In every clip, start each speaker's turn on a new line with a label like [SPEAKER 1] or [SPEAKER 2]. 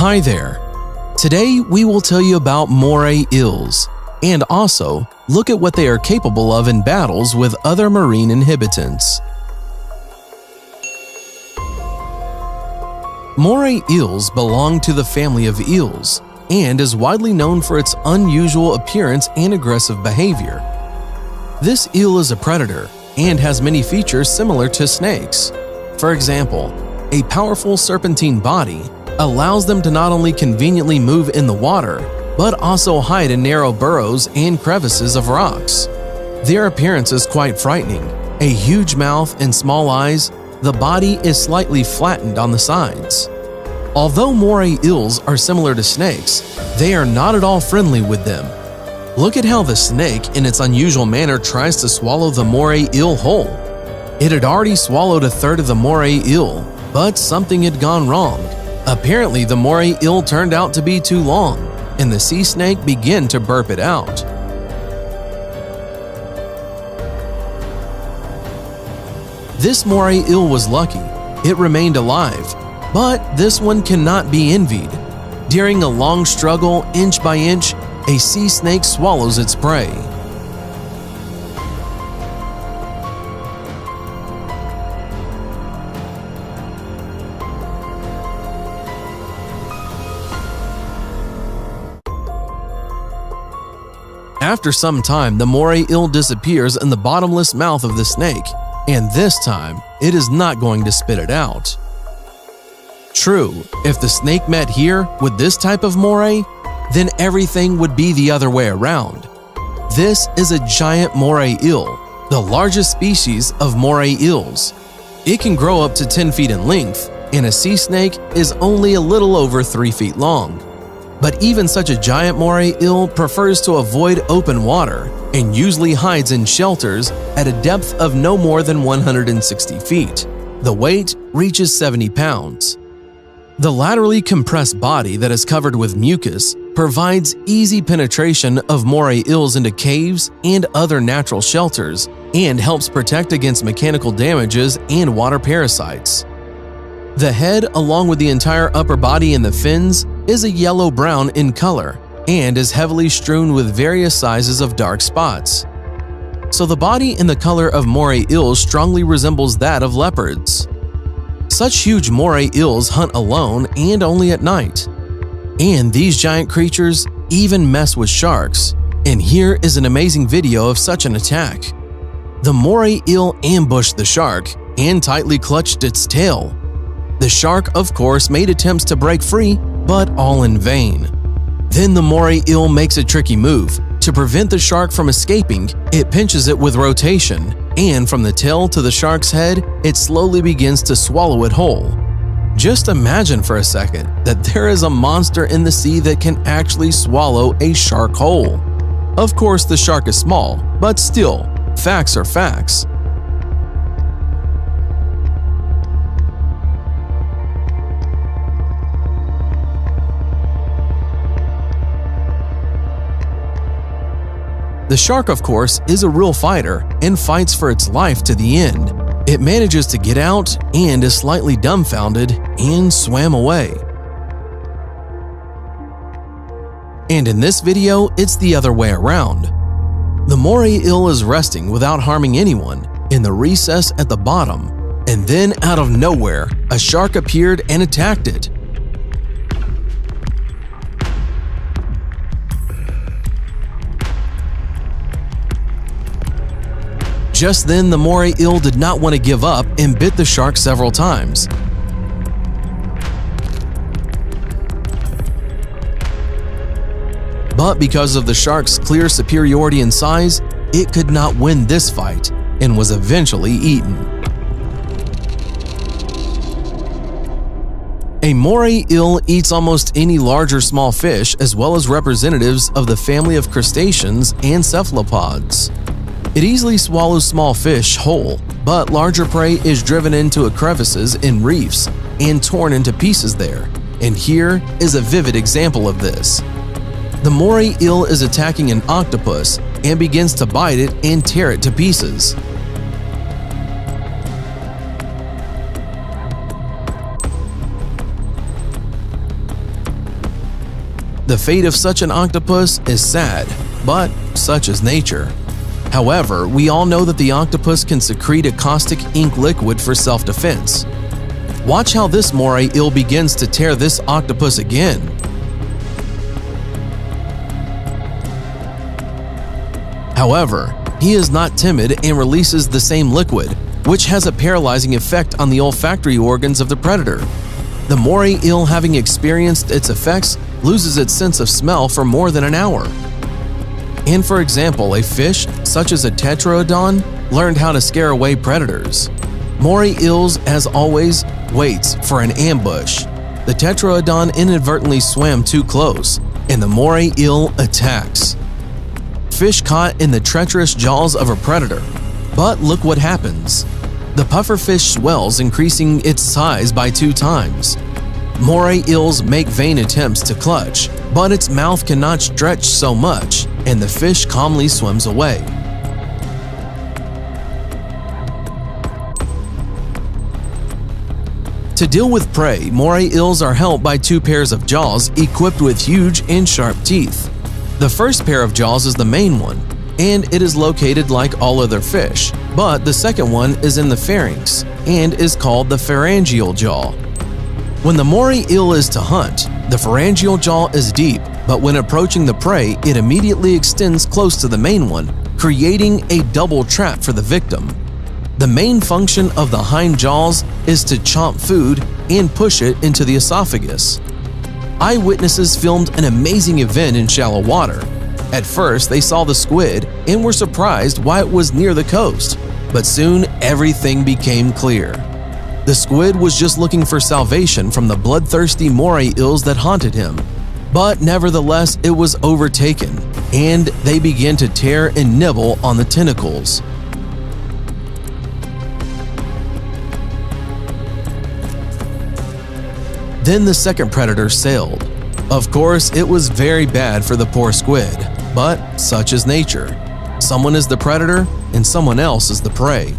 [SPEAKER 1] Hi there. Today we will tell you about moray eels and also look at what they are capable of in battles with other marine inhabitants. Moray eels belong to the family of eels and is widely known for its unusual appearance and aggressive behavior. This eel is a predator and has many features similar to snakes. For example, a powerful serpentine body allows them to not only conveniently move in the water, but also hide in narrow burrows and crevices of rocks. Their appearance is quite frightening. A huge mouth and small eyes, the body is slightly flattened on the sides. Although moray eels are similar to snakes, they are not at all friendly with them. Look at how the snake, in its unusual manner, tries to swallow the moray eel whole. It had already swallowed a third of the moray eel, but something had gone wrong. Apparently, the moray eel turned out to be too long, and the sea snake began to burp it out. This moray eel was lucky. It remained alive, but this one cannot be envied. During a long struggle, inch by inch, a sea snake swallows its prey. After some time, the moray eel disappears in the bottomless mouth of the snake, and this time, it is not going to spit it out. True, if the snake met here with this type of moray, then everything would be the other way around. This is a giant moray eel, the largest species of moray eels. It can grow up to 10 feet in length, and a sea snake is only a little over 3 feet long. But even such a giant moray eel prefers to avoid open water and usually hides in shelters at a depth of no more than 160 feet. The weight reaches 70 pounds. The laterally compressed body that is covered with mucus provides easy penetration of moray eels into caves and other natural shelters and helps protect against mechanical damages and water parasites. The head, along with the entire upper body and the fins, is a yellow-brown in color and is heavily strewn with various sizes of dark spots. So the body and the color of moray eels strongly resembles that of leopards. Such huge moray eels hunt alone and only at night. And these giant creatures even mess with sharks. And here is an amazing video of such an attack. The moray eel ambushed the shark and tightly clutched its tail. The shark, of course, made attempts to break free, but all in vain. Then the moray eel makes a tricky move. To prevent the shark from escaping, it pinches it with rotation, and from the tail to the shark's head, it slowly begins to swallow it whole. Just imagine for a second that there is a monster in the sea that can actually swallow a shark whole. Of course, the shark is small, but still, facts are facts. The shark, of course, is a real fighter and fights for its life to the end. It manages to get out and is slightly dumbfounded and swam away. And in this video, it's the other way around. The moray eel is resting without harming anyone in the recess at the bottom, and then out of nowhere, a shark appeared and attacked it. Just then, the moray eel did not want to give up and bit the shark several times. But because of the shark's clear superiority in size, it could not win this fight and was eventually eaten. A moray eel eats almost any large or small fish, as well as representatives of the family of crustaceans and cephalopods. It easily swallows small fish whole, but larger prey is driven into crevices in reefs and torn into pieces there, and here is a vivid example of this. The moray eel is attacking an octopus and begins to bite it and tear it to pieces. The fate of such an octopus is sad, but such is nature. However, we all know that the octopus can secrete a caustic ink liquid for self-defense. Watch how this moray eel begins to tear this octopus again. However, he is not timid and releases the same liquid, which has a paralyzing effect on the olfactory organs of the predator. The moray eel, having experienced its effects, loses its sense of smell for more than an hour. And for example, a fish, such as a tetraodon, learned how to scare away predators. Moray eels, as always, waits for an ambush. The tetraodon inadvertently swam too close, and the moray eel attacks. Fish caught in the treacherous jaws of a predator. But look what happens. The pufferfish swells, increasing its size by 2 times. Moray eels make vain attempts to clutch, but its mouth cannot stretch so much, and the fish calmly swims away. To deal with prey, moray eels are helped by 2 pairs of jaws equipped with huge and sharp teeth. The first pair of jaws is the main one, and it is located like all other fish, but the second one is in the pharynx and is called the pharyngeal jaw. When the moray eel is to hunt, the pharyngeal jaw is deep, but when approaching the prey, it immediately extends close to the main one, creating a double trap for the victim. The main function of the hind jaws is to chomp food and push it into the esophagus. Eyewitnesses filmed an amazing event in shallow water. At first, they saw the squid and were surprised why it was near the coast, but soon everything became clear. The squid was just looking for salvation from the bloodthirsty moray eels that haunted him. But nevertheless, it was overtaken, and they began to tear and nibble on the tentacles. Then the second predator sailed. Of course, it was very bad for the poor squid, but such is nature. Someone is the predator, and someone else is the prey.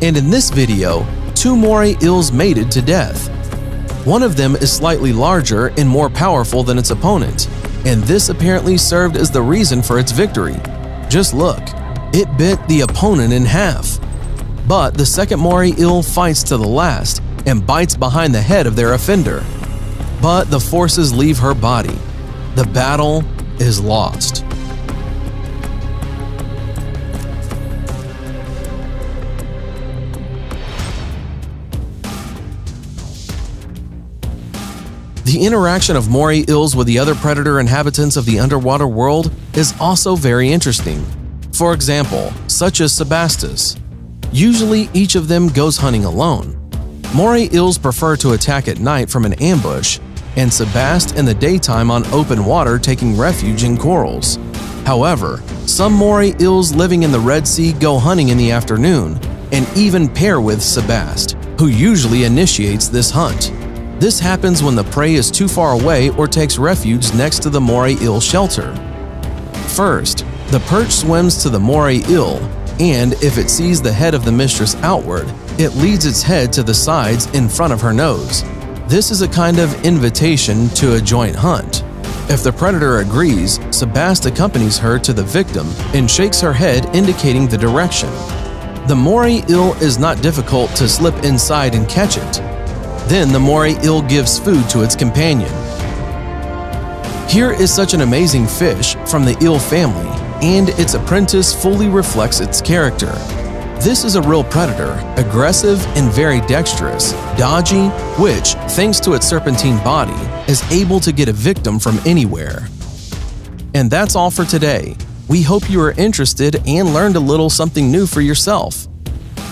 [SPEAKER 1] And in this video, 2 moray eels mated to death. One of them is slightly larger and more powerful than its opponent, and this apparently served as the reason for its victory. Just look, it bit the opponent in half. But the second moray eel fights to the last and bites behind the head of their offender. But the forces leave her body. The battle is lost. The interaction of moray eels with the other predator inhabitants of the underwater world is also very interesting. For example, such as Sebastus. Usually, each of them goes hunting alone. Moray eels prefer to attack at night from an ambush, and Sebast in the daytime on open water, taking refuge in corals. However, some moray eels living in the Red Sea go hunting in the afternoon, and even pair with Sebast, who usually initiates this hunt. This happens when the prey is too far away or takes refuge next to the moray eel shelter. First, the perch swims to the moray eel, and if it sees the head of the mistress outward, it leads its head to the sides in front of her nose. This is a kind of invitation to a joint hunt. If the predator agrees, Sebast accompanies her to the victim and shakes her head, indicating the direction. The moray eel is not difficult to slip inside and catch it. Then the moray eel gives food to its companion. Here is such an amazing fish from the eel family, and its apprentice fully reflects its character. This is a real predator, aggressive and very dexterous, dodgy, which, thanks to its serpentine body, is able to get a victim from anywhere. And that's all for today. We hope you are interested and learned a little something new for yourself.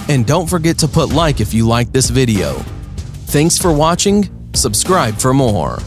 [SPEAKER 1] And don't forget to put like if you like this video. Thanks for watching. Subscribe for more.